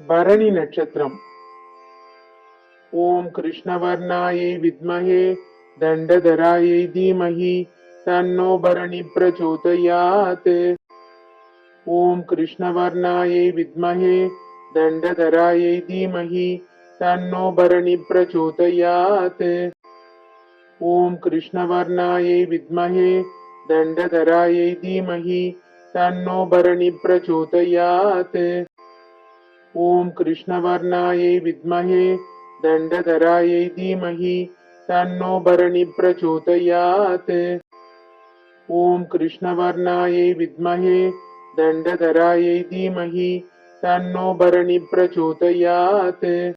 பரணி நட்சத்திரம். ஓம் கிருஷ்ணவர்ணாயை வித்மஹே தண்டதராயை தீமஹி தன்னோ பரணி பிரச்சோதயாத். ஓம் கிருஷ்ணவர்ணாயை வித்மஹே தண்டதராயை தீமஹி தன்னோ பரணி பிரச்சோதயாத். ஓம் கிருஷ்ணவர்ணாயை வித்மஹே தண்டதராயை தீமஹி தன்னோ பரணி பிரச்சோதயாத். ஓம் கிருஷ்ணவர்ணாயை வித்மஹே தண்டதராயை தீமஹி தன்னோ பரணி பிரச்சோதயாத். ஓம் கிருஷ்ணவர்ணாயை வித்மஹே தண்டதராயை தீமஹி தன்னோ பரணி பிரச்சோதயாத்.